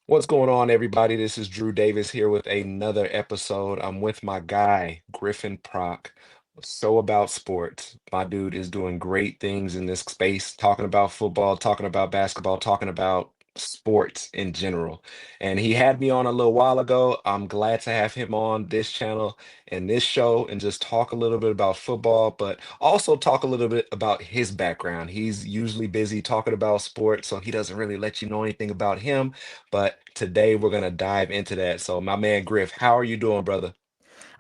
What's going on, everybody? This is Drew Davis here with another episode. I'm with my guy, Griffin Prock. So about sports. My dude is doing great things in this space, talking about football, talking about basketball, talking about sports in general. And he had me on a little while ago. I'm glad to have him on this channel and this show and just talk a little bit about football, but also talk a little bit about his background. He's usually busy talking about sports, so he doesn't really let you know anything about him. But today we're gonna dive into that. So, my man Griff, how are you doing, brother?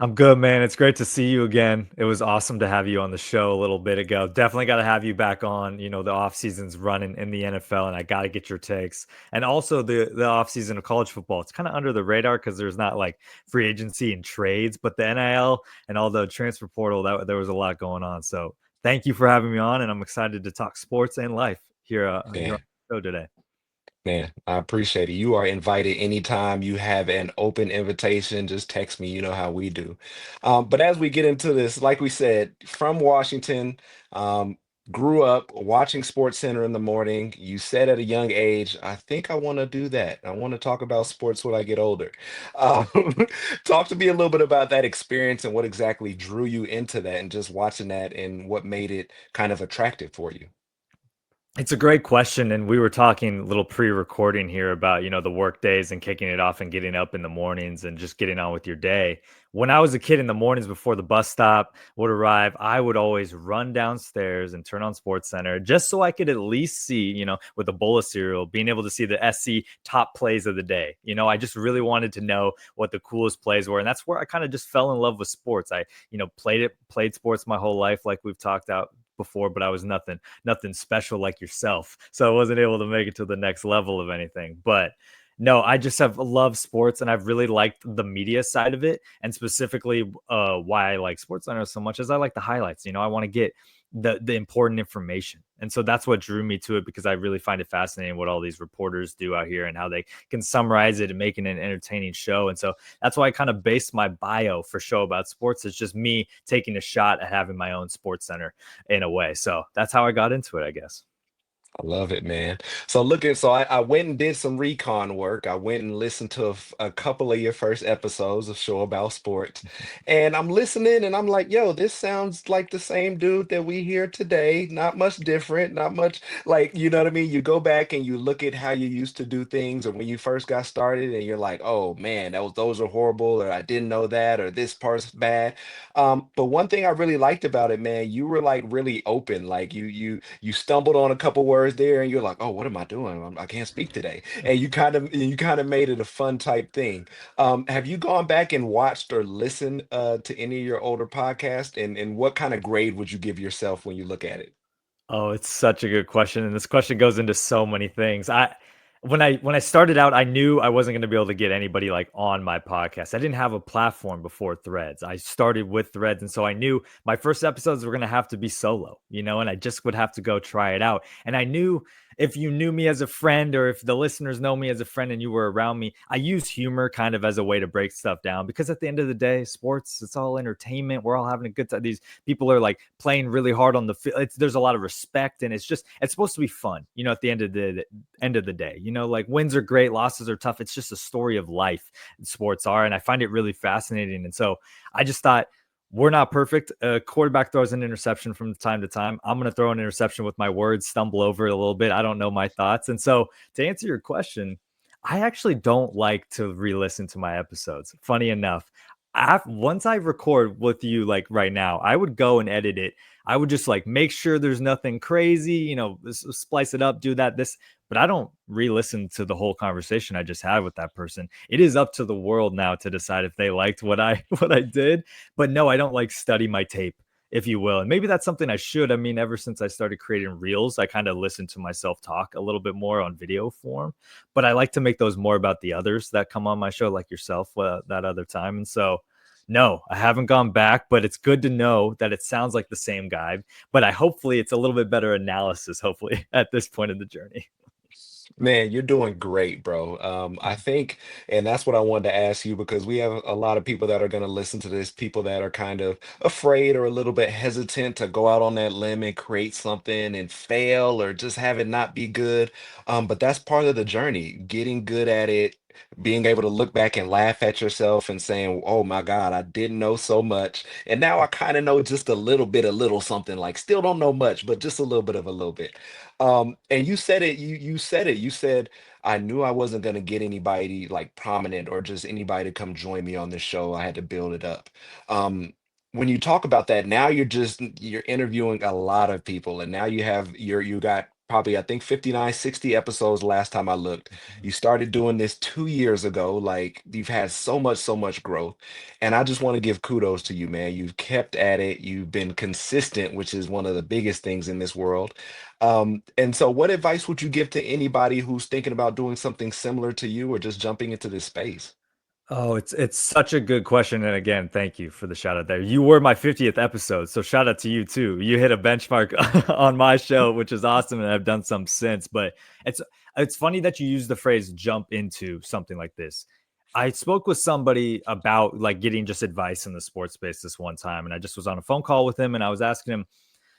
I'm good, man. It's great to see you again. It was awesome to have you on the show a little bit ago. Definitely got to have you back on. The off season's running in the NFL, and I got to get your takes. And also the off season of college football. It's kind of under the radar because there's not like free agency and trades, but the NIL and all the transfer portal, that there was a lot going on. So thank you for having me on, and I'm excited to talk sports and life here on Man, the show today. man, I appreciate it. You are invited anytime you have an open invitation. Just text me. You know how we do. But as we get into this, like we said, from Washington, um, grew up watching Sports Center in the morning. You said at a young age, I think I want to do that. I want to talk about sports when I get older. Um, talk to me a little bit about that experience and what exactly drew you into that, and just watching that and what made it kind of attractive for you. It's a great question, and we were talking a little pre-recording here about the work days and kicking it off and getting up in the mornings and just getting on with your day. When I was a kid in the mornings before the bus stop would arrive, I would always run downstairs and turn on Sports Center just so I could at least see, with a bowl of cereal, being able to see the SC top plays of the day. I just really wanted to know what the coolest plays were, and that's where I kind of just fell in love with sports. I, played sports my whole life, like we've talked out before, but I was nothing special like yourself. So I wasn't able to make it to the next level of anything. But no, I just have loved sports and I've really liked the media side of it. And specifically, why I like SportsCenter so much is I like the highlights. I want to get the important information. And so that's what drew me to it because I really find it fascinating what all these reporters do out here and how they can summarize it and make it an entertaining show. And so that's why I kind of based my bio for show about sports. It's just me taking a shot at having my own sports center in a way. So that's how I got into it, I guess. I love it, man. So I went and did some recon work. I went and listened to a couple of your first episodes of Show About Sports. And I'm listening and I'm like, yo, this sounds like the same dude that we hear today. Not much different, not much like, you know what I mean? You go back and you look at how you used to do things or when you first got started and you're like, oh man, those are horrible, or I didn't know that, or this part's bad. But one thing I really liked about it, man, you were like really open. Like you stumbled on a couple words there, and you're like, "Oh, what am I doing? I can't speak today." And you kind of made it a fun type thing. Have you gone back and watched or listened to any of your older podcasts? And what kind of grade would you give yourself when you look at it? Oh, it's such a good question, and this question goes into so many things. When I started out, I knew I wasn't going to be able to get anybody like on my podcast. I didn't have a platform before Threads. I started with Threads, and so I knew my first episodes were going to have to be solo, and I just would have to go try it out. And I knew if you knew me as a friend, or if the listeners know me as a friend, and you were around me, I use humor kind of as a way to break stuff down because at the end of the day, sports, it's all entertainment. We're all having a good time. These people are like playing really hard on the field. There's a lot of respect, and it's supposed to be fun. At the end of the day, like wins are great, losses are tough. It's just a story of life. Sports are, and I find it really fascinating. And so I just thought, we're not perfect. A quarterback throws an interception from time to time. I'm going to throw an interception with my words, stumble over it a little bit. I don't know my thoughts. And so to answer your question, I actually don't like to re-listen to my episodes. Funny enough, once I record with you like right now, I would go and edit it. I would just like make sure there's nothing crazy, splice it up, do that, this, but I don't re-listen to the whole conversation I just had with that person. It is up to the world now to decide if they liked what I what I did. But no, I don't like study my tape, if you will. And maybe that's something I should. I mean, ever since I started creating reels, I kind of listen to myself talk a little bit more on video form. But I like to make those more about the others that come on my show, like yourself, that other time. And so, no, I haven't gone back, but it's good to know that it sounds like the same guy. But hopefully it's a little bit better analysis, hopefully, at this point in the journey. Man, you're doing great, bro. I think, and that's what I wanted to ask you because we have a lot of people that are going to listen to this, people that are kind of afraid or a little bit hesitant to go out on that limb and create something and fail or just have it not be good. But that's part of the journey, getting good at it, being able to look back and laugh at yourself and saying, "Oh my God, I didn't know so much. And now I kind of know just a little bit, a little something, like still don't know much, but just a little bit of a little bit." And you said it, you said it. You said, I knew I wasn't gonna get anybody like prominent or just anybody to come join me on this show. I had to build it up. When you talk about that, now you're interviewing a lot of people, and now you got probably I think 59, 60 episodes last time I looked. You started doing this 2 years ago. Like you've had so much growth. And I just want to give kudos to you, man. You've kept at it, you've been consistent, which is one of the biggest things in this world. And so, what advice would you give to anybody who's thinking about doing something similar to you or just jumping into this space? Oh, it's such a good question, and again, thank you for the shout out there. You were my 50th episode, so shout out to you too. You hit a benchmark on my show, which is awesome, and I've done some since. But it's it's funny that you use the phrase "jump into" something like this. I spoke with somebody about like getting just advice in the sports space this one time, and I just was on a phone call with him, and I was asking him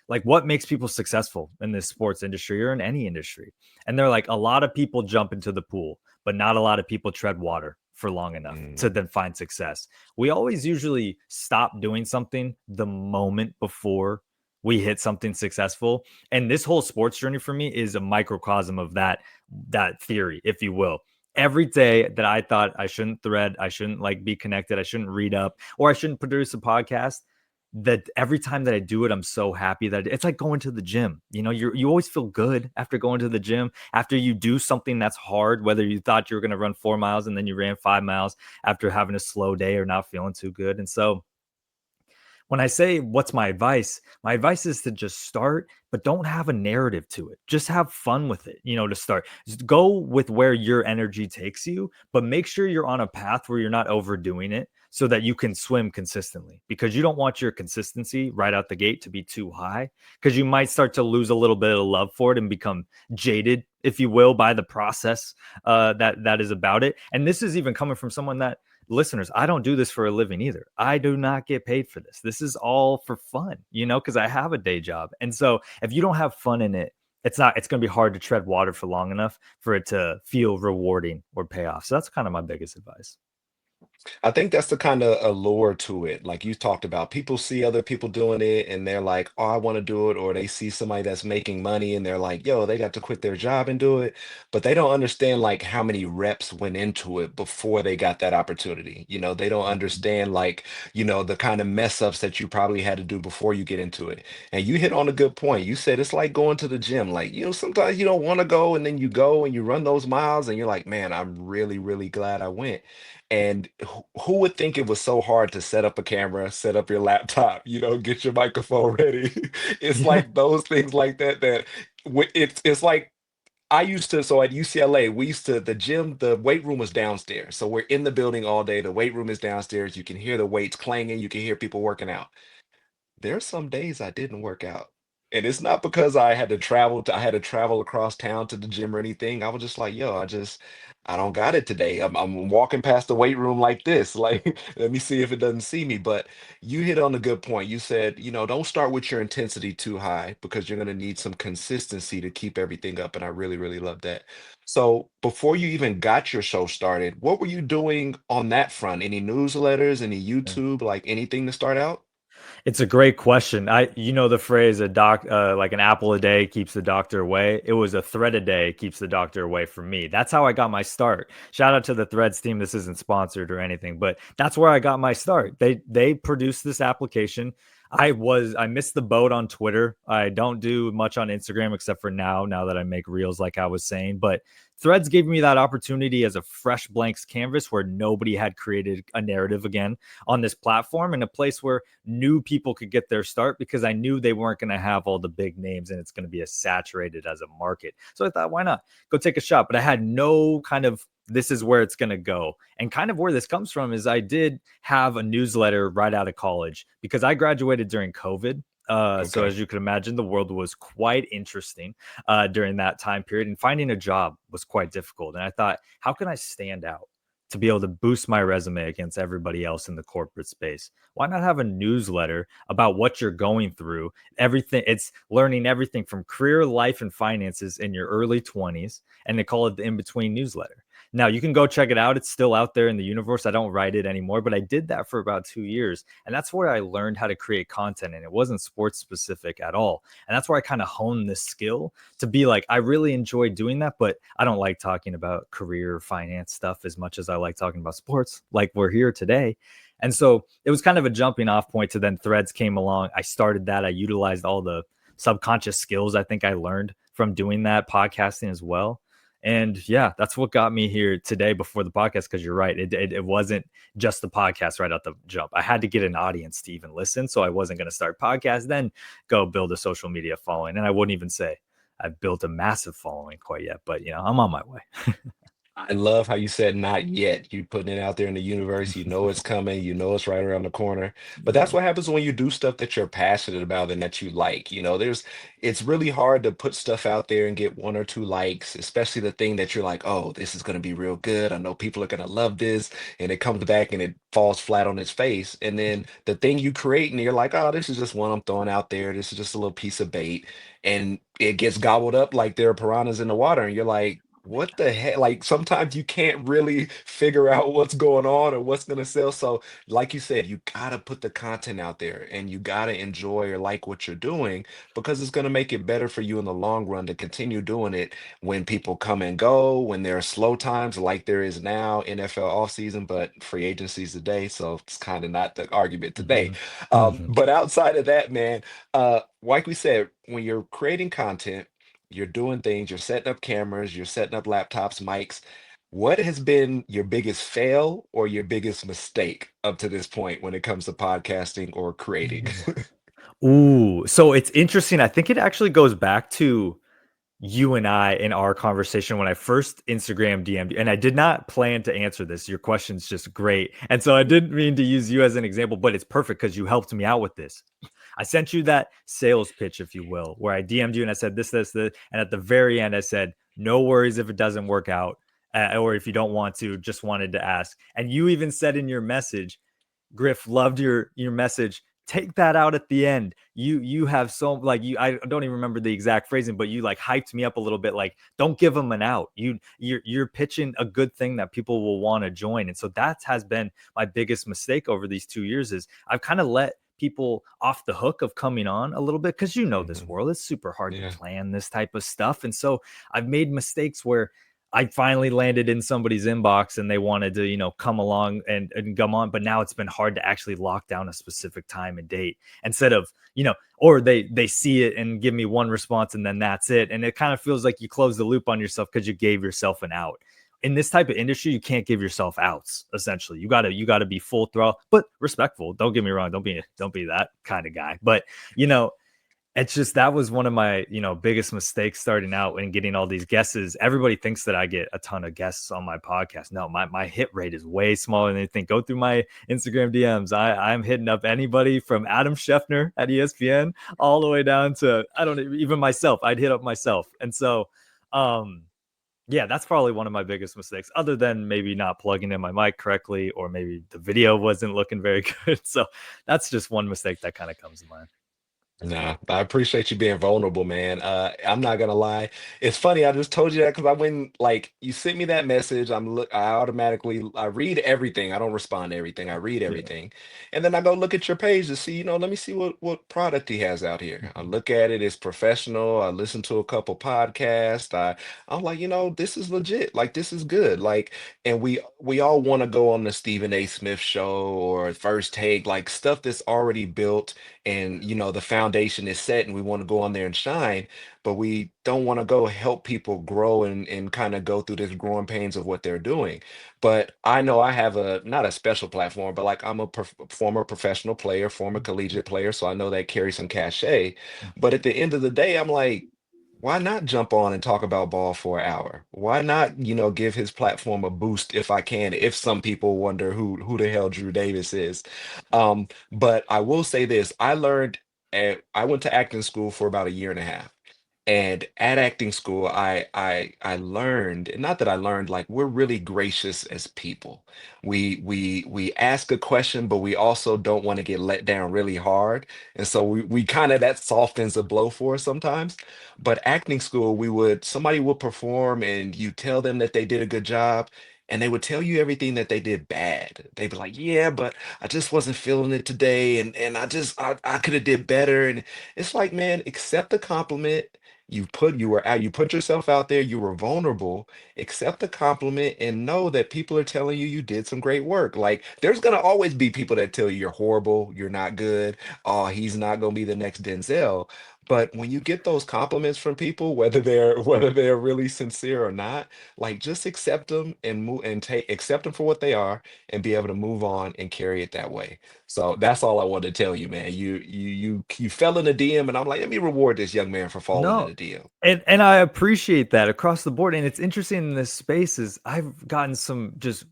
like what makes people successful in this sports industry or in any industry. And they're like, a lot of people jump into the pool, but not a lot of people tread water for long enough to Mm, then find success. We always usually stop doing something the moment before we hit something successful. And this whole sports journey for me is a microcosm of that theory, if you will. Every day that I thought I shouldn't thread, I shouldn't like be connected, I shouldn't read up, or I shouldn't produce a podcast, that every time that I do it, I'm so happy that it's like going to the gym. You know, you always feel good after going to the gym, after you do something that's hard, whether you thought you were going to run 4 miles and then you ran 5 miles after having a slow day or not feeling too good. And so when I say what's my advice is to just start, but don't have a narrative to it. Just have fun with it, you know, to start. Just go with where your energy takes you, but make sure you're on a path where you're not overdoing it so that you can swim consistently because you don't want your consistency right out the gate to be too high because you might start to lose a little bit of love for it and become jaded, if you will, by the process that is about it. And this is even coming from someone that listeners, I don't do this for a living either. I do not get paid for this. This is all for fun, you know, because I have a day job. And so if you don't have fun in it, it's going to be hard to tread water for long enough for it to feel rewarding or pay off. So that's kind of my biggest advice. I think that's the kind of allure to it. Like you talked about, people see other people doing it and they're like, oh, I want to do it. Or they see somebody that's making money and they're like, yo, they got to quit their job and do it. But they don't understand like how many reps went into it before they got that opportunity. They don't Mhm. understand like, the kind of mess ups that you probably had to do before you get into it. And you hit on a good point. You said it's like going to the gym. Like, sometimes you don't want to go and then you go and you run those miles and you're like, man, I'm really, really glad I went. And who would think it was so hard to set up a camera, set up your laptop, get your microphone ready? It's Yeah. like those things like that it's like I used to, so at UCLA, we used to, the gym, the weight room was downstairs. So we're in the building all day. The weight room is downstairs. You can hear the weights clanging. You can hear people working out. There's some days I didn't work out. And it's not because I had to travel across town to the gym or anything. I was just like, yo, I don't got it today. I'm walking past the weight room like this. Like, let me see if it doesn't see me. But you hit on a good point. You said, don't start with your intensity too high because you're going to need some consistency to keep everything up. And I really, really love that. So before you even got your show started, what were you doing on that front? Any newsletters, any YouTube, like anything to start out? It's a great question. You know, the phrase like an apple a day keeps the doctor away. It was a thread a day keeps the doctor away from me. That's how I got my start. Shout out to the Threads team. This isn't sponsored or anything, but that's where I got my start. They produced this application. I missed the boat on Twitter. I don't do much on Instagram except for now that I make reels like I was saying, but Threads gave me that opportunity as a fresh blanks canvas where nobody had created a narrative again on this platform, in a place where new people could get their start because I knew they weren't going to have all the big names and it's going to be as saturated as a market. So I thought, why not go take a shot? But I had no kind of this is where it's going to go. And kind of where this comes from is I did have a newsletter right out of college because I graduated during COVID. So Okay. as you can imagine, the world was quite interesting during that time period, and finding a job was quite difficult. And I thought, how can I stand out to be able to boost my resume against everybody else in the corporate space? Why not have a newsletter about what you're going through? Everything, it's learning everything from career, life, and finances in your early 20s, and they call it the in between newsletter. Now you can go check it out. It's still out there in the universe. I don't write it anymore, but I did that for about 2 years. And that's where I learned how to create content. And it wasn't sports specific at all. And that's where I kind of honed this skill to be like, I really enjoy doing that, but I don't like talking about career finance stuff as much as I like talking about sports, like we're here today. And so it was kind of a jumping off point to then Threads came along. I started that. I utilized all the subconscious skills I think I learned from doing that podcasting as well. And yeah, that's what got me here today before the podcast. Because you're right, it wasn't just the podcast right out the jump. I had to get an audience to even listen, so I wasn't going to start podcast, then go build a social media following. And I wouldn't even say I've built a massive following quite yet, but I'm on my way. I love how you said not yet. You putting it out there in the universe. You know it's coming. You know it's right around the corner. But that's Yeah. what happens when you do stuff that you're passionate about and that you like. It's really hard to put stuff out there and get one or two likes, especially the thing that you're like, oh, this is going to be real good. I know people are going to love this. And it comes back and it falls flat on its face. And then the thing you create and you're like, oh, this is just one I'm throwing out there. This is just a little piece of bait. And it gets gobbled up like there are piranhas in the water. And you're like, what the heck? Like sometimes you can't really figure out what's going on or what's gonna sell. So, like you said, you gotta put the content out there and you gotta enjoy or like what you're doing because it's gonna make it better for you in the long run to continue doing it when people come and go, when there are slow times like there is now, NFL offseason, but free agencies today. So it's kind of not the argument today. Mhm. Mhm. But outside of that, man, like we said, when you're creating content, you're doing things, you're setting up cameras, you're setting up laptops, mics. What has been your biggest fail or your biggest mistake up to this point when it comes to podcasting or creating? Ooh, so it's interesting. I think it actually goes back to you and I in our conversation when I first Instagram DM'd you, and I did not plan to answer this. Your question's just great. And so I didn't mean to use you as an example, but it's perfect because you helped me out with this. I sent you that sales pitch, if you will, where I DM'd you and I said this. And at the very end, I said, no worries if it doesn't work out, or if you don't want to, just wanted to ask. And you even said in your message, Griff, loved your message. Take that out at the end. You have so like you. I don't even remember the exact phrasing, but you like hyped me up a little bit. Like, don't give them an out. You're pitching a good thing that people will want to join, and so that has been my biggest mistake over these 2 years. Is I've kind of let people off the hook of coming on a little bit because this Mhm. world. It's super hard to Yeah. plan this type of stuff, and so I've made mistakes where I finally landed in somebody's inbox and they wanted to, come along and come on. But now it's been hard to actually lock down a specific time and date instead of, or they see it and give me one response and then that's it. And it kind of feels like you close the loop on yourself because you gave yourself an out. In this type of industry, you can't give yourself outs. Essentially, you gotta be full throttle, but respectful. Don't get me wrong. Don't be that kind of guy. But you know, it's just that was one of my, biggest mistakes starting out and getting all these guesses. Everybody thinks that I get a ton of guests on my podcast. No, my hit rate is way smaller than they think. Go through my Instagram DMs. I'm hitting up anybody from Adam Schefter at ESPN all the way down to I don't even myself. I'd hit up myself. And so yeah, that's probably one of my biggest mistakes, other than maybe not plugging in my mic correctly, or maybe the video wasn't looking very good. So that's just one mistake that kind of comes to mind. Nah, I appreciate you being vulnerable, man. I'm not gonna lie. It's funny, I just told you that because I went like you sent me that message. I read everything. I don't respond to everything. I read Yeah. everything. And then I go look at your page to see, let me see what product he has out here. I Mhm. look at it, it's professional. I listen to a couple podcasts. I'm like, this is legit. Like this is good. Like, and we all want to go on the Stephen A. Smith show or first take, like stuff that's already built and the foundation is set and we want to go on there and shine, but we don't want to go help people grow and kind of go through this growing pains of what they're doing. But I know I have a not a special platform, but like I'm a former professional player, former collegiate player, so I know that carries some cachet. But at the end of the day, I'm like, why not jump on and talk about ball for an hour? Why not, give his platform a boost if I can, if some people wonder who the hell Drew Davis is. But I will say this, I learned I went to acting school for about a year and a half. And at acting school, I learned, and not that I learned, like we're really gracious as people. We ask a question, but we also don't want to get let down really hard. And so we kind of that softens the blow for us sometimes. But acting school, somebody would perform and you tell them that they did a good job, and they would tell you everything that they did bad. They'd be like, yeah, but I just wasn't feeling it today, and I could have did better. And it's like, man, accept the compliment. You put yourself out there, you were vulnerable, accept the compliment and know that people are telling you you did some great work. Like there's gonna always be people that tell you you're horrible, you're not good, oh, he's not gonna be the next Denzel. But when you get those compliments from people, whether they're really sincere or not, like just accept them and move and take accept them for what they are and be able to move on and carry it that way. So that's all I wanted to tell you, man. You fell in the DM, and I'm like, let me reward this young man for falling in No, the DM. and I appreciate that across the board, and it's interesting in this space is I've gotten some just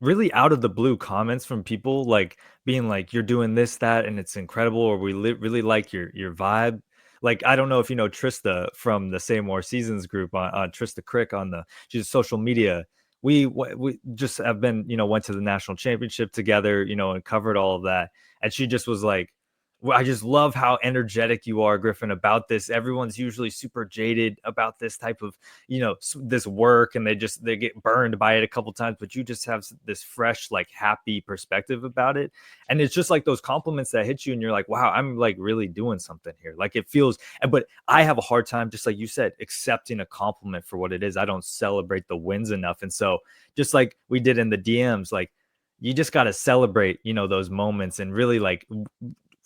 really out of the blue comments from people, like, being like, "You're doing this, that, and it's incredible," or, really like your vibe." Like, I don't know if you know Trista from the Say More Seasons group on Trista Crick on the she's social media. We just have been, went to the national championship together, and covered all of that, and she just was like, well, I just love how energetic you are, Griffin, about this. Everyone's usually super jaded about this type of, this work, and they get burned by it a couple times, but you just have this fresh, like, happy perspective about it. And it's just like those compliments that hit you, and you're like, wow, I'm like really doing something here. Like it feels, but I have a hard time, just like you said, accepting a compliment for what it is. I don't celebrate the wins enough. And so, just like we did in the DMs, like, you just got to celebrate, those moments and really like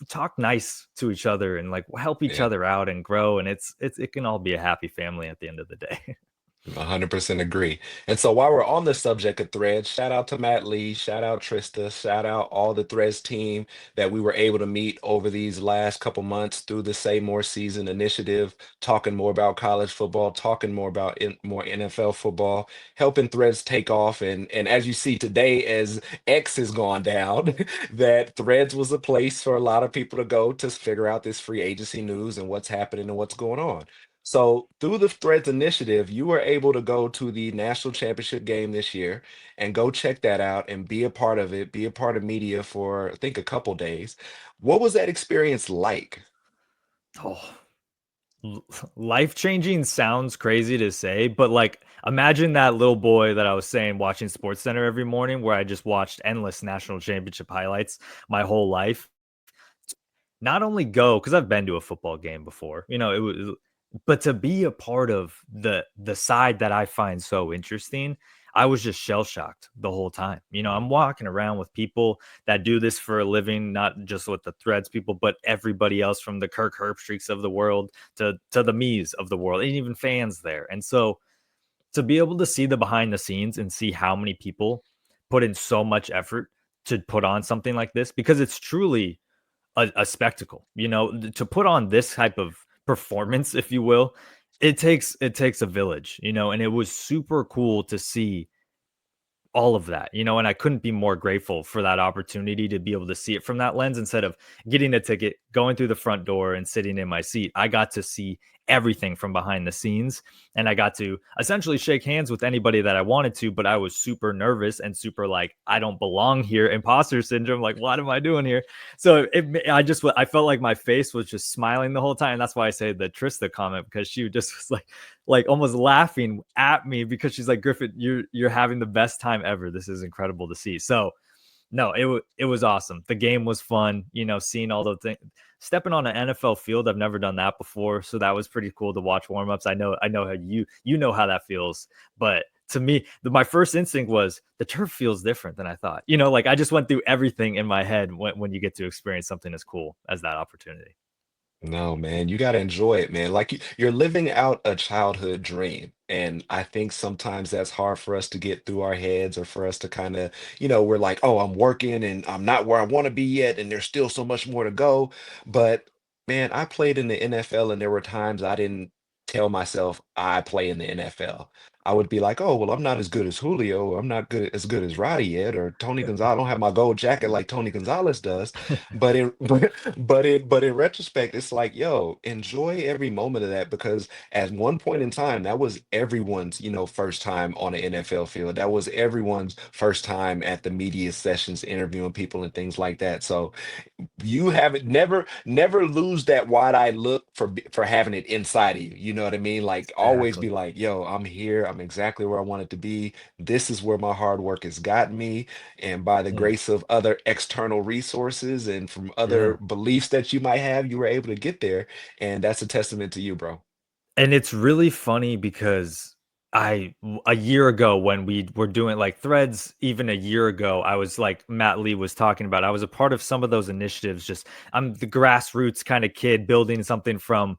talk nice to each other and like help each Yeah. other out and grow, and it can all be a happy family at the end of the day. 100% agree. And so while we're on the subject of threads, shout out to Matt Lee, shout out Trista, shout out all the threads team that we were able to meet over these last couple months through the Say More Season initiative, talking more about college football, talking more about more NFL football, helping threads take off. And as you see today, as X has gone down, that threads was a place for a lot of people to go to figure out this free agency news and what's happening and what's going on. So through the Threads initiative, you were able to go to the national championship game this year and go check that out and be a part of it, be a part of media for I think a couple days. What was that experience like? Oh, life changing sounds crazy to say, but like, imagine that little boy that I was saying watching SportsCenter every morning, where I just watched endless national championship highlights my whole life. Not only go, because I've been to a football game before, it was, but to be a part of the side that I find so interesting, I was just shell shocked the whole time. I'm walking around with people that do this for a living, not just with the threads people, but everybody else, from the Kirk Herbstreaks of the world to the me's of the world, and even fans there. And so to be able to see the behind the scenes and see how many people put in so much effort to put on something like this, because it's truly a spectacle, to put on this type of performance, if you will. It takes a village, and it was super cool to see all of that, and I couldn't be more grateful for that opportunity to be able to see it from that lens. Instead of getting a ticket, going through the front door and sitting in my seat, I got to see everything from behind the scenes, and I got to essentially shake hands with anybody that I wanted to, but I was super nervous and super like, I don't belong here, imposter syndrome, like, what am I doing here? So I felt like my face was just smiling the whole time. That's why I say the Trista comment, because she just was like almost laughing at me, because she's like, Griffin, you're having the best time ever. This is incredible to see. So no, it was awesome. The game was fun, seeing all the things, stepping on an NFL field. I've never done that before, so that was pretty cool to watch warmups. I know how you know how that feels, but to me, my first instinct was the turf feels different than I thought. Like, I just went through everything in my head when you get to experience something as cool as that opportunity. No, man, you got to enjoy it, man. Like you're living out a childhood dream. And I think sometimes that's hard for us to get through our heads or for us to kind of, we're like, oh, I'm working and I'm not where I want to be yet. And there's still so much more to go. But man, I played in the NFL and there were times I didn't tell myself I play in the NFL. I would be like, oh, well, I'm not as good as Julio, or I'm not as good as Roddy yet, or Tony Gonzalez. I don't have my gold jacket like Tony Gonzalez does. But in but in retrospect, it's like, yo, enjoy every moment of that because at one point in time, that was everyone's, first time on an NFL field. That was everyone's first time at the media sessions, interviewing people and things like that. So you have it, never lose that wide-eyed look for having it inside of you. You know what I mean? Like always be Exactly. like, yo, I'm here, I'm exactly where I wanted to be. This is where my hard work has gotten me, and by the Mm, grace of other external resources and from other yeah. beliefs that you might have, you were able to get there, and that's a testament to you, bro. And it's really funny because a year ago when we were doing like threads, even a year ago, I was like Matt Lee was talking about, I was a part of some of those initiatives. Just I'm the grassroots kind of kid building something from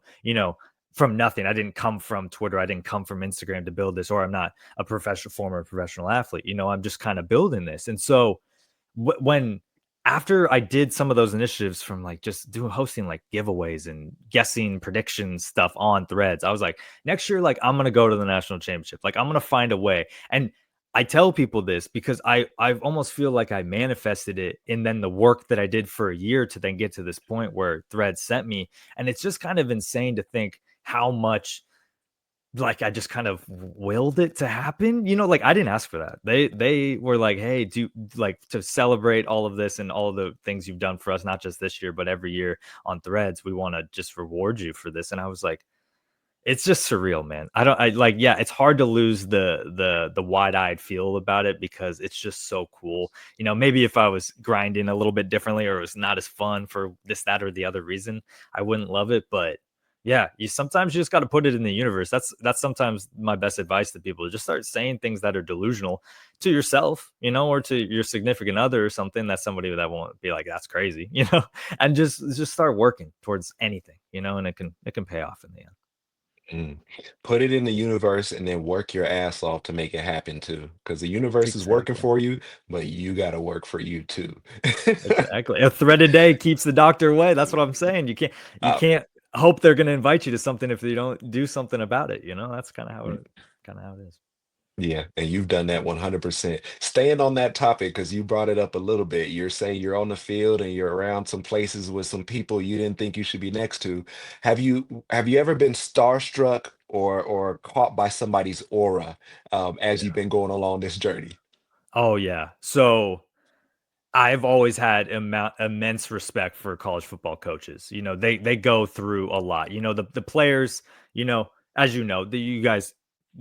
nothing. I didn't come from Twitter. I didn't come from Instagram to build this, or I'm not a former professional athlete. I'm just kind of building this. And so when after I did some of those initiatives from like just doing hosting like giveaways and guessing prediction stuff on threads, I was like, next year, like I'm gonna go to the national championship. Like I'm gonna find a way. And I tell people this because I almost feel like I manifested it and then the work that I did for a year to then get to this point where threads sent me. And it's just kind of insane to think how much like I just kind of willed it to happen. Like I didn't ask for that. They were like, "Hey, do like to celebrate all of this and all of the things you've done for us, not just this year, but every year on Threads. We want to just reward you for this." And I was like, it's just surreal, man. I like, yeah, it's hard to lose the wide-eyed feel about it because it's just so cool. Maybe if I was grinding a little bit differently or it was not as fun for this, that, or the other reason, I wouldn't love it. But yeah, you sometimes you just got to put it in the universe. That's sometimes my best advice to people. Just start saying things that are delusional to yourself, or to your significant other or something. That's somebody that won't be like, that's crazy, and just start working towards anything, and it can pay off in the end. Mm. Put it in the universe and then work your ass off to make it happen too. Because the universe is working Exactly. for you, but you got to work for you too. Exactly. A threaded day keeps the doctor away. That's what I'm saying. You Uh, can't hope they're going to invite you to something if you don't do something about it. That's kind of how it is. yeah, and you've done that 100%. Staying on that topic, because you brought it up a little bit. You're saying you're on the field and you're around some places with some people you didn't think you should be next to. Have you ever been starstruck or caught by somebody's aura as you've Yeah. been going along this journey? Oh yeah. So I've always had immense respect for college football coaches. They go through a lot. The players. As you guys,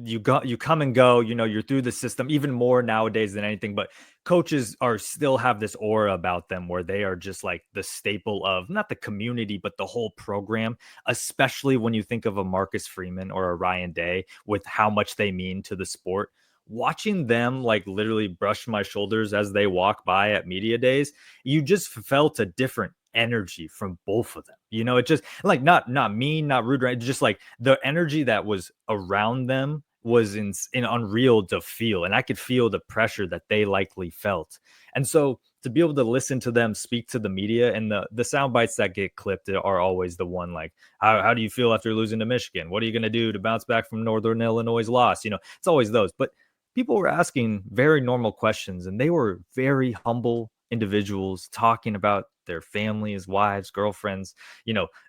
you come and go. You're through the system even more nowadays than anything. But coaches are still have this aura about them where they are just like the staple of not the community but the whole program. Especially when you think of a Marcus Freeman or a Ryan Day with how much they mean to the sport, watching them like literally brush my shoulders as they walk by at media days, you just felt a different energy from both of them. It just like not mean, not rude, right? Just like the energy that was around them was in unreal to feel, and I could feel the pressure that they likely felt. And so to be able to listen to them speak to the media, and the sound bites that get clipped are always the one like, how do you feel after losing to Michigan? What are you going to do to bounce back from Northern Illinois' loss? It's always those. But people were asking very normal questions and they were very humble individuals talking about their families, wives, girlfriends,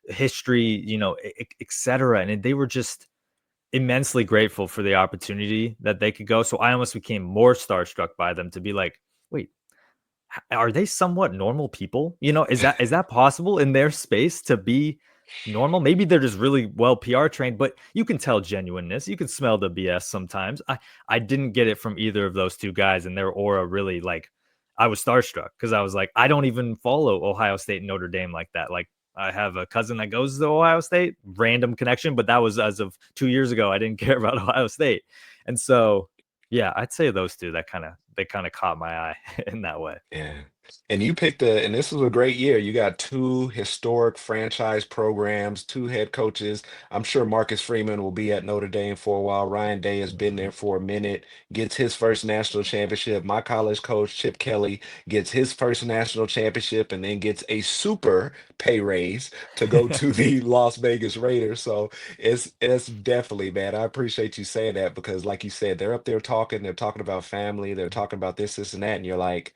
history, etc. And they were just immensely grateful for the opportunity that they could go. So I almost became more starstruck by them to be like, wait, are they somewhat normal people? Is that possible in their space to be normal? Maybe they're just really well PR trained, but you can tell genuineness. You can smell the BS sometimes. I didn't get it from either of those two guys, and their aura really like I was starstruck because I was like, I don't even follow Ohio State and Notre Dame like that. Like I have a cousin that goes to Ohio State, random connection, but that was as of 2 years ago. I didn't care about Ohio State. And so yeah, I'd say those two that kind of they kind of caught my eye in that way. Yeah. And you picked and this was a great year. You got two historic franchise programs, two head coaches. I'm sure Marcus Freeman will be at Notre Dame for a while. Ryan Day has been there for a minute, gets his first national championship. My college coach, Chip Kelly, gets his first national championship and then gets a super pay raise to go to the Las Vegas Raiders. So it's definitely, man. I appreciate you saying that because, like you said, they're up there talking, they're talking about family, they're talking about this, and that, and you're like,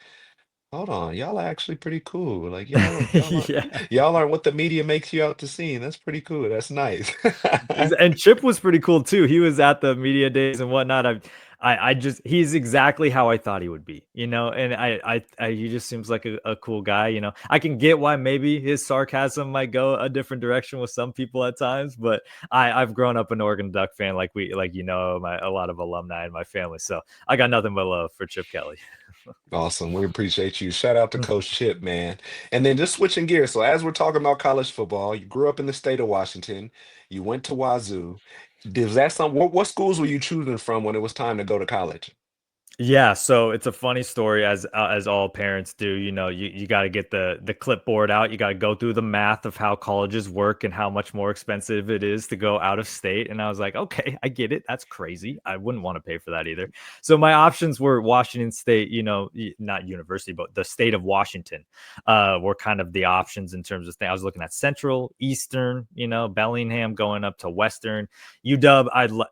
hold on, y'all are actually pretty cool. Like Yeah. y'all aren't what the media makes you out to seem. That's pretty cool. That's nice. And Chip was pretty cool too. He was at the media days and whatnot. I just he's exactly how I thought he would be, you know. And he just seems like a cool guy, you know. I can get why maybe his sarcasm might go a different direction with some people at times, but I've grown up an Oregon Duck fan, like you know, a lot of alumni in my family, so I got nothing but love for Chip Kelly. Awesome. We appreciate you. Shout out to Coach Chip, man. And then just switching gears. So as we're talking about college football, you grew up in the state of Washington. You went to Wazoo. Does that some what schools were you choosing from when it was time to go to college? Yeah, so it's a funny story as all parents do. You know, you got to get the clipboard out. You got to go through the math of how colleges work and how much more expensive it is to go out of state. And I was like, okay, I get it. That's crazy. I wouldn't want to pay for that either. So my options were Washington State. You know, not university, but the state of Washington were kind of the options in terms of things. I was looking at Central, Eastern. You know, Bellingham going up to Western. UW.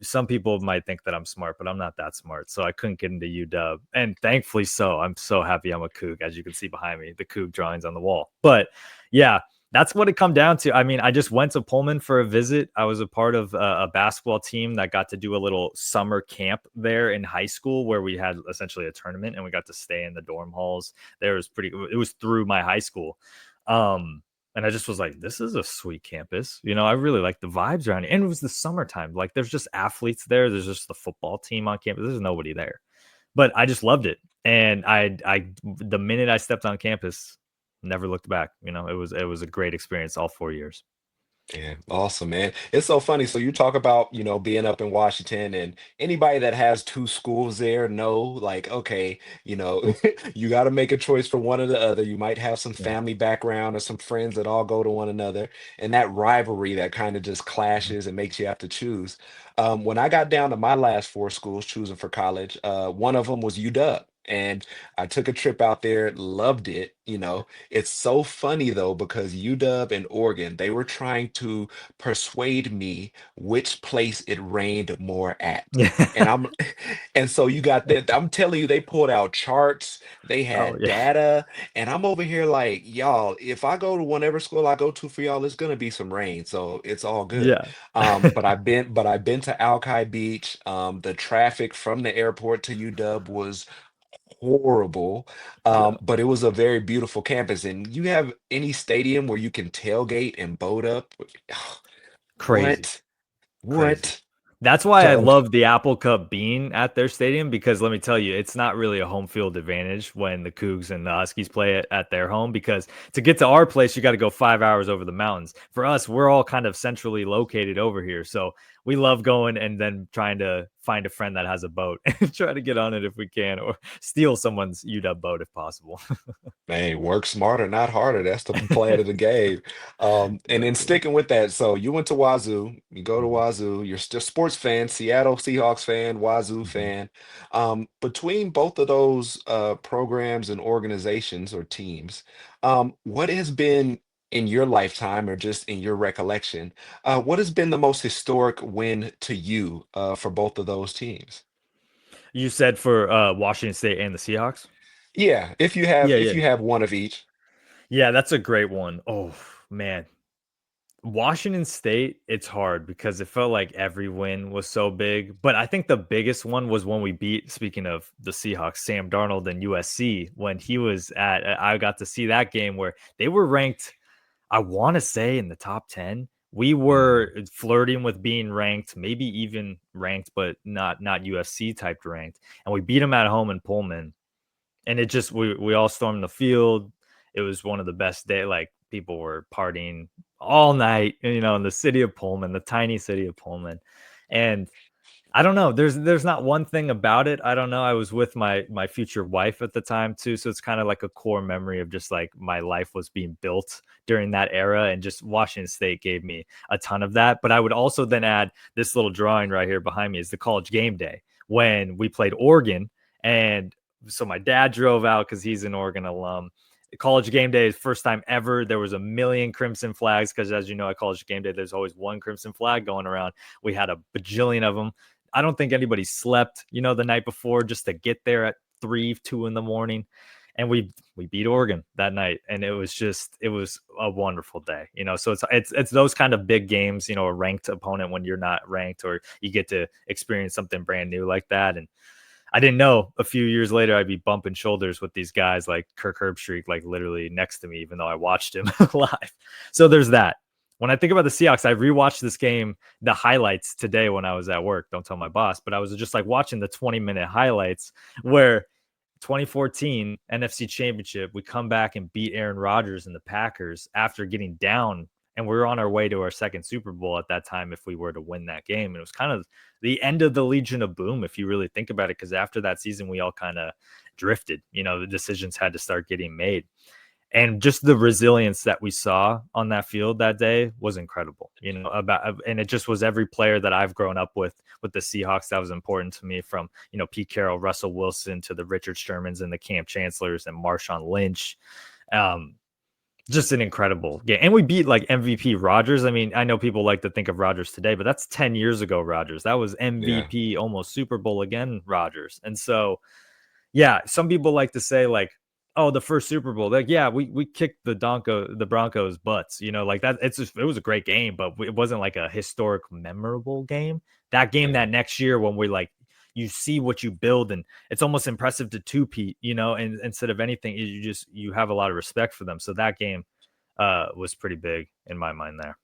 Some people might think that I'm smart, but I'm not that smart. So I couldn't get into UW. And thankfully so. I'm so happy I'm a Coug, as you can see behind me, the Coug drawings on the wall. But yeah, that's what it come down to. I mean, I just went to Pullman for a visit. I was a part of a basketball team that got to do a little summer camp there in high school where we had essentially a tournament and we got to stay in the dorm halls. It was through my high school. Um, and I just was like, this is a sweet campus. You know, I really like the vibes around it. And it was the summertime. Like, there's just athletes there. There's just the football team on campus. There's nobody there. But I just loved it. And the minute I stepped on campus, never looked back. You know, it was a great experience all 4 years. Yeah, awesome, man. It's so funny. So you talk about, being up in Washington and anybody that has two schools there know, like, okay, you got to make a choice for one or the other. You might have some Yeah. family background or some friends that all go to one another, and that rivalry that kind of just Mhm. clashes and makes you have to choose. When I got down to my last four schools choosing for college, one of them was UW. And I took a trip out there, loved it. It's so funny though, because UW and Oregon, they were trying to persuade me which place it rained more at. And I'm and so you got that. I'm telling you, they pulled out charts, they Oh had yeah. data, and I'm over here like, y'all, if I go to whatever school I go to for y'all, it's gonna be some rain. So it's all good. Yeah. But I've been to Alki Beach. The traffic from the airport to UW was horrible. Yeah. But it was a very beautiful campus. And you have any stadium where you can tailgate and boat up? Crazy. What? Crazy. What? That's why I So, love the Apple Cup being at their stadium because let me tell you, it's not really a home field advantage when the Cougs and the Huskies play it at their home because to get to our place, you got to go 5 hours over the mountains. For us, we're all kind of centrally located over here. So we love going and then trying to find a friend that has a boat and try to get on it if we can or steal someone's UW boat if possible. man, work smarter, not harder. That's the plan of the game. And then Exactly. sticking with that, so you went to Wazoo, you go to Mhm. Wazoo, you're still sports fan, Seattle Seahawks fan, Wazoo Mhm. fan. Between both of those programs and organizations or teams, what has been in your lifetime or just in your recollection, what has been the most historic win to you for both of those teams? You said for Washington State and the Seahawks? Yeah, if you have Yeah, if yeah. you have one of each. Yeah, that's a great one. Oh, man. Washington State, it's hard because it felt like every win was so big. But I think the biggest one was when we beat, speaking of the Seahawks, Sam Darnold and USC, when he was at, I got to see that game where they were ranked, I want to say in the top 10. We Mm, were flirting with being ranked, maybe even ranked, but not UFC type ranked. And we beat them at home in Pullman and it just we all stormed the field. It was one of the best day. Like people were partying all night, you know, in the city of Pullman, the tiny city of Pullman, and I don't know. There's not one thing about it. I don't know. I was with my future wife at the time too, so it's kind of like a core memory of just like my life was being built during that era, and just Washington State gave me a ton of that. But I would also then add this little drawing right here behind me is the college game day when we played Oregon, and so my dad drove out because he's an Oregon alum. College game day is first time ever. There was a million crimson flags because, as you know, at college game day, there's always one crimson flag going around. We had a bajillion of them. I don't think anybody slept, the night before just to get there at 3, 2 in the morning. And we beat Oregon that night. And it was a wonderful day. So it's those kind of big games, a ranked opponent when you're not ranked, or you get to experience something brand new like that. And I didn't know a few years later I'd be bumping shoulders with these guys like Kirk Herbstreit, like literally next to me, even though I watched him live. So there's that. When I think about the Seahawks, I rewatched this game, the highlights today when I was at work. Don't tell my boss, but I was just like watching the 20-minute highlights where 2014 NFC Championship, we come back and beat Aaron Rodgers and the Packers after getting down, and we were on our way to our second Super Bowl at that time if we were to win that game. And it was kind of the end of the Legion of Boom, if you really think about it, because after that season, we all kind of drifted. The decisions had to start getting made. And just the resilience that we saw on that field that day was incredible, and it just was every player that I've grown up with the Seahawks that was important to me, from, Pete Carroll, Russell Wilson, to the Richard Shermans and the Camp Chancellors and Marshawn Lynch. Just an incredible game. And we beat like MVP Rodgers. I mean, I know people like to think of Rodgers today, but that's 10 years ago Rodgers. That was Yeah. MVP, almost Super Bowl again Rodgers. And so, yeah, some people like to say like, oh, the first Super Bowl. Like, yeah, we kicked the Broncos butts, like that. It was a great game, but it wasn't like a historic, memorable game. That game Yeah. that next year when we like, you see what you build, and it's almost impressive to two-peat, and instead of anything, you have a lot of respect for them. So that game was pretty big in my mind there.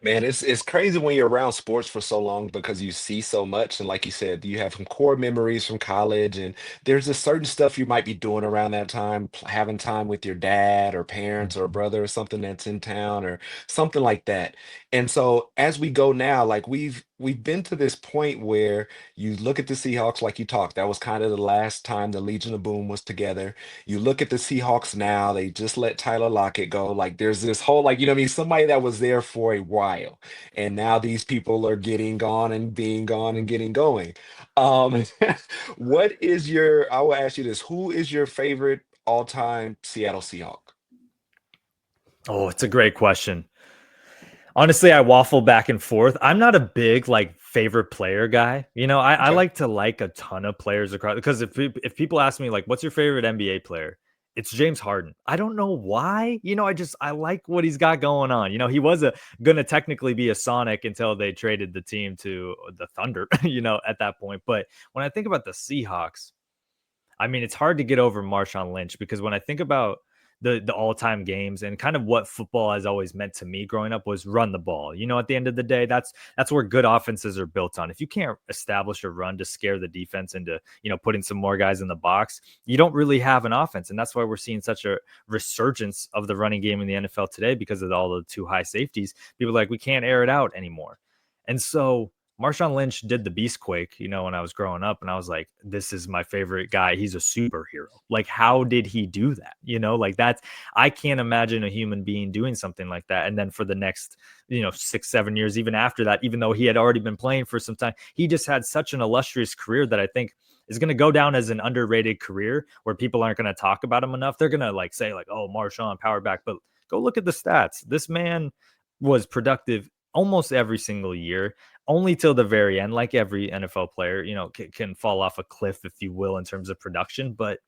Man, it's crazy when you're around sports for so long because you see so much. And like you said, you have some core memories from college, and there's a certain stuff you might be doing around that time, having time with your dad or parents or a Mhm. brother or something that's in town or something like that. And so as we go now, like we've been to this point where you look at the Seahawks like you talked, that was kind of the last time the Legion of Boom was together. You look at the Seahawks now, they just let Tyler Lockett go. Like there's this whole, like, what I mean, somebody that was there for a while. And now these people are getting gone and being gone and getting going. Um, I will ask you this, who is your favorite all-time Seattle Seahawk? Oh, it's a great question. Honestly, I waffle back and forth. I'm not a big like favorite player guy. I Okay. like to like a ton of players across, because if people ask me like what's your favorite NBA player, it's James Harden. I don't know why. I like what he's got going on. He was gonna technically be a Sonic until they traded the team to the Thunder, at that point. But when I think about the Seahawks, I mean, it's hard to get over Marshawn Lynch, because when I think about the all-time games and kind of what football has always meant to me growing up was run the ball. At the end of the day, that's where good offenses are built on. If you can't establish a run to scare the defense into, putting some more guys in the box, you don't really have an offense. And that's why we're seeing such a resurgence of the running game in the NFL today, because of all the too high safeties. People are like, we can't air it out anymore. And so Marshawn Lynch did the Beast Quake, when I was growing up, and I was like, this is my favorite guy. He's a superhero. Like, how did he do that? Like I can't imagine a human being doing something like that. And then for the next, 6, 7 years, even after that, even though he had already been playing for some time, he just had such an illustrious career that I think is going to go down as an underrated career where people aren't going to talk about him enough. They're going to like say like, oh, Marshawn, power back, but go look at the stats. This man was productive almost every single year, only till the very end, like every NFL player, can fall off a cliff, if you will, in terms of production. But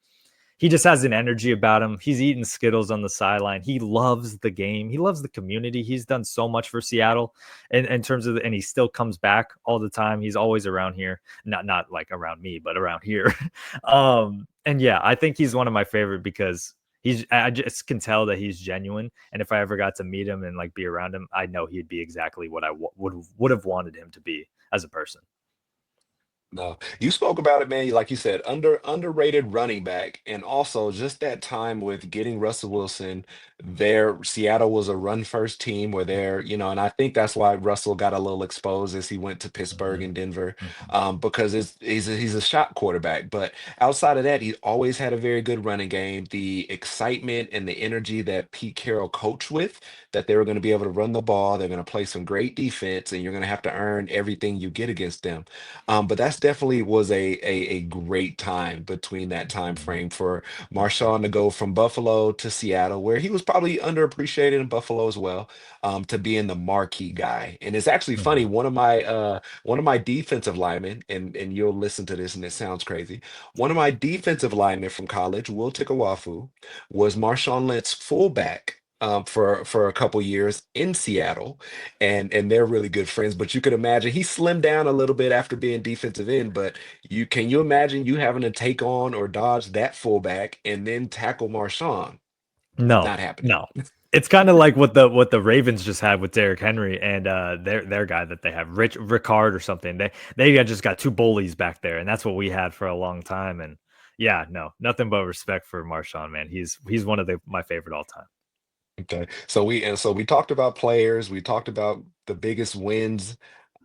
he just has an energy about him. He's eating Skittles on the sideline. He loves the game. He loves the community. He's done so much for Seattle in terms of, and he still comes back all the time. He's always around here, not like around me, but around here. And yeah, I think he's one of my favorite because I just can tell that he's genuine. And if I ever got to meet him and like be around him, I know he'd be exactly what I would have wanted him to be as a person. No, you spoke about it, man. Like you said, underrated running back, and also just that time with getting Russell Wilson. There, Seattle was a run first team where they're, and I think that's why Russell got a little exposed as he went to Pittsburgh Mhm, and Denver, mhm, because he's a shot quarterback. But outside of that, he always had a very good running game. The excitement and the energy that Pete Carroll coached with, that they were going to be able to run the ball, they're going to play some great defense, and you're going to have to earn everything you get against them. But that's definitely was a great time between that time mhm, frame for mhm, Marshawn to go from Buffalo to Seattle, where he was probably underappreciated in Buffalo as well, to being the marquee guy. And it's actually funny, mhm. one of my defensive linemen, and you'll listen to this and it sounds crazy. One of my defensive linemen from college, Will Tikawafu, was Marshawn Lynch's fullback. For a couple years in Seattle, and they're really good friends. But you could imagine he slimmed down a little bit after being defensive end. But you imagine you having to take on or dodge that fullback and then tackle Marshawn? No, Not happening. no. It's kinda like what the Ravens just had with Derrick Henry and, their guy that they have, Rich Ricard or something. They had just got 2 bullies back there, and that's what we had for a long time, and yeah, no, nothing but respect for Marshawn, man. He's one of my favorite all time. Okay. So we talked about players, we talked about the biggest wins.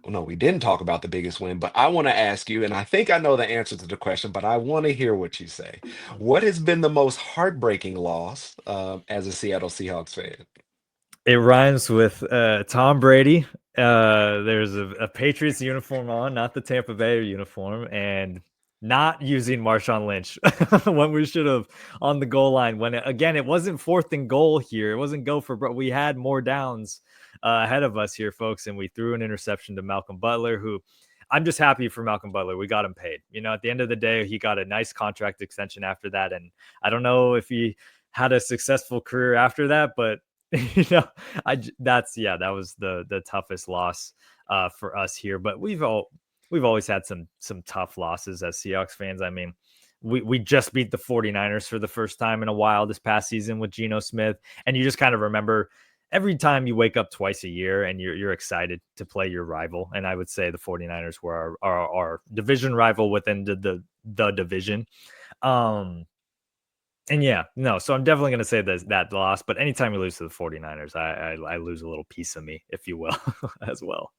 No, we didn't talk about the biggest win, but I want to ask you, and I think I know the answer to the question, but I want to hear what you say. What has been the most heartbreaking loss as a Seattle Seahawks fan? It rhymes with, Tom Brady. There's a Patriots uniform on, not the Tampa Bay uniform, and not using Marshawn Lynch when we should have on the goal line. When again, it wasn't 4th and goal here. It wasn't go for, but we had more downs ahead of us here, folks, and we threw an interception to Malcolm Butler, who I'm just happy for Malcolm Butler. We got him paid. At the end of the day, he got a nice contract extension after that, and I don't know if he had a successful career after that, but you know, that's that was the toughest loss for us here. But we've always had some tough losses as Seahawks fans. I mean, we just beat the 49ers for the first time in a while this past season with Geno Smith, and you just kind of remember every time you wake up twice a year and you're excited to play your rival. And I would say the 49ers were our division rival within the division. Um, and yeah, no, so I'm definitely gonna say that loss, but anytime you lose to the 49ers, I lose a little piece of me, if you will, as well.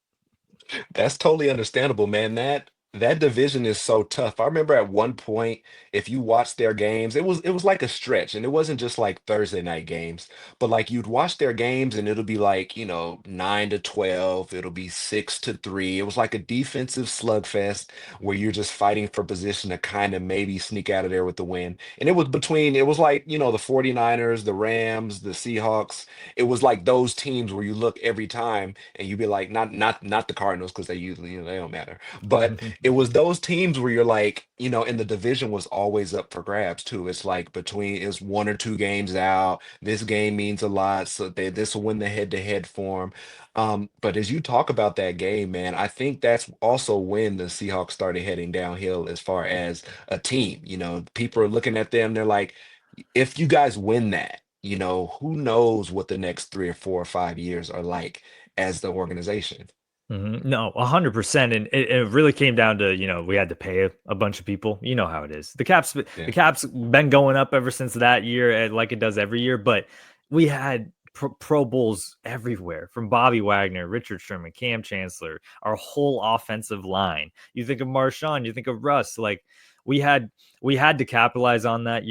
That's totally understandable, man. That division is so tough. I remember at one point, if you watched their games, it was like a stretch, and it wasn't just like Thursday night games, but like you'd watch their games, and it'll be like 9-12, it'll be 6-3. It was like a defensive slugfest where you're just fighting for position to kind of maybe sneak out of there with the win. And it was like the 49ers, the Rams, the Seahawks. It was like those teams where you look every time and you'd be like, not the Cardinals because they usually, they don't matter. But it was those teams where you're like, and the division was always up for grabs too. It's like it's 1 or 2 games out. This game means a lot, so this will win the head-to-head form. But as you talk about that game, man, I think that's also when the Seahawks started heading downhill as far as a team. People are looking at them, they're like, if you guys win that, who knows what the next 3 or 4 or 5 years are like as the organization. No, 100%, and it really came down to we had to pay a bunch of people. You know how it is. The Yeah. cap's been going up ever since that year, like it does every year. But we had Pro Bowls everywhere, from Bobby Wagner, Richard Sherman, Cam Chancellor, our whole offensive line. You think of Marshawn, you think of Russ. Like we had we had to capitalize on that.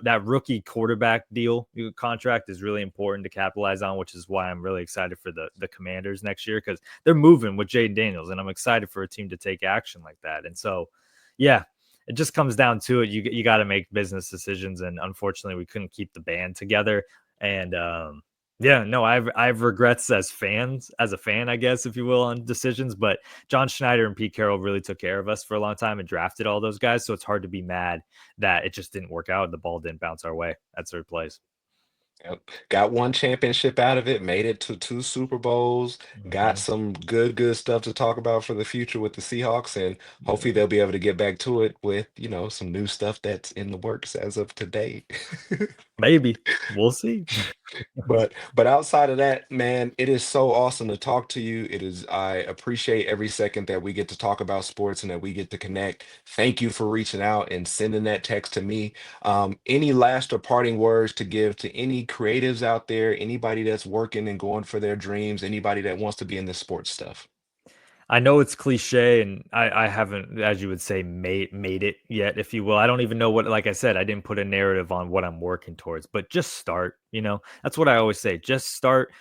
That rookie quarterback deal contract is really important to capitalize on, which is why I'm really excited for the Commanders next year, because they're moving with Jaden Daniels, and I'm excited for a team to take action like that. And so, yeah, it just comes down to it. You got to make business decisions, and unfortunately, we couldn't keep the band together. And yeah, no, I've regrets as a fan, I guess, if you will, on decisions. But John Schneider and Pete Carroll really took care of us for a long time and drafted all those guys. So it's hard to be mad that it just didn't work out and the ball didn't bounce our way at third place. Yep. Got one championship out of it, made it to 2 Super Bowls, got Mhm. some good stuff to talk about for the future with the Seahawks, and hopefully Yeah. they'll be able to get back to it with, some new stuff that's in the works as of today. Maybe we'll see. But outside of that, man, it is so awesome to talk to you. It is I appreciate every second that we get to talk about sports and that we get to connect. Thank you for reaching out and sending that text to me. Any last or parting words to give to any creatives out there, anybody that's working and going for their dreams, anybody that wants to be in this sports stuff? I know it's cliche, and I haven't, as you would say, made it yet, if you will. I don't even know what, like I said, I didn't put a narrative on what I'm working towards, but just start. That's what I always say. Just start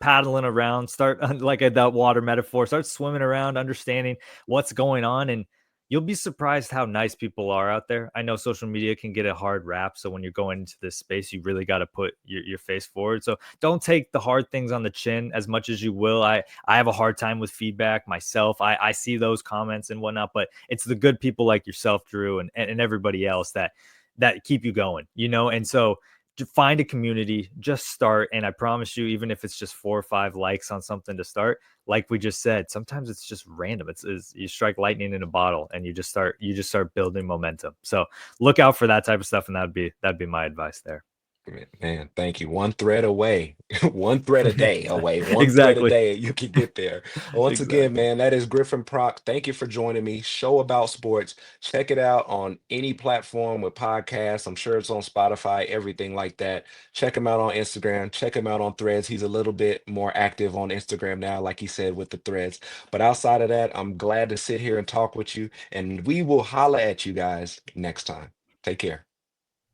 paddling around, start like that water metaphor, start swimming around, understanding what's going on, and you'll be surprised how nice people are out there. I know social media can get a hard rap, so when you're going into this space, you really got to put your face forward. So don't take the hard things on the chin as much as you will. I have a hard time with feedback myself. I see those comments and whatnot, but it's the good people like yourself, Drew, and everybody else that keep you going, And so to find a community, just start. And I promise you, even if it's just 4 or 5 likes on something to start, like we just said, sometimes it's just random. It's you strike lightning in a bottle and you just start building momentum. So look out for that type of stuff. And that'd be my advice there. Man, thank you. One thread away, one thread a day away, one thread a Exactly. day, you can get there. Once again, Exactly. man, that is Griffin Prock. Thank you for joining me. Show About Sports. Check it out on any platform with podcasts. I'm sure it's on Spotify, everything like that. Check him out on Instagram. Check him out on Threads. He's a little bit more active on Instagram now, like he said, with the threads. But outside of that, I'm glad to sit here and talk with you, and we will holla at you guys next time. Take care.